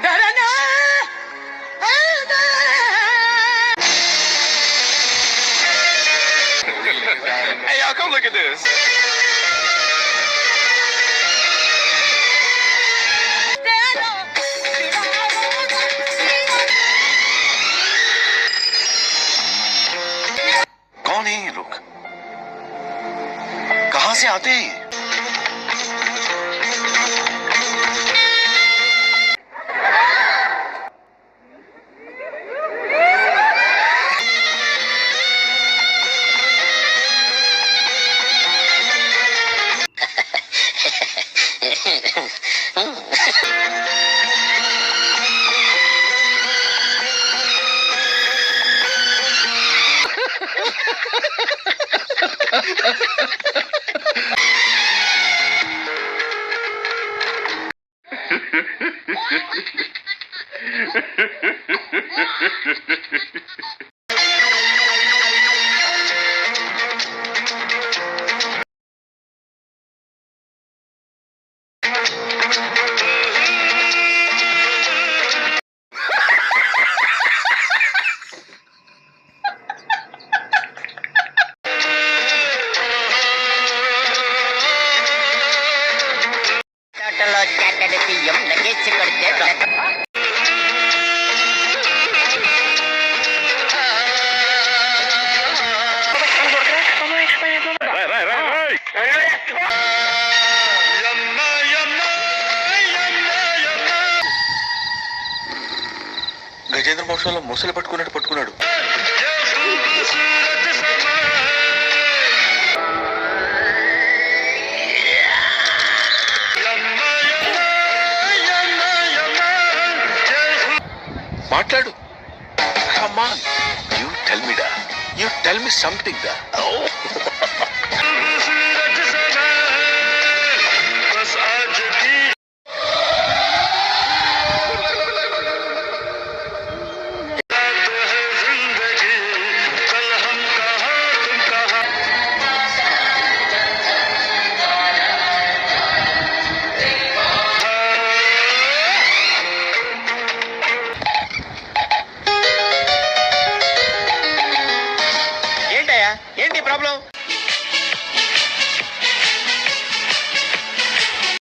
Hey, y'all, come look at this. कौन है ये लोग? कहां से आते हैं? గజేంద్ర మోక్షంలో ముసలి పట్టుకున్నాడు. మాట్లాడు. Come on, you tell me da. You tell me something da. ఏంటి ప్రాబ్లం?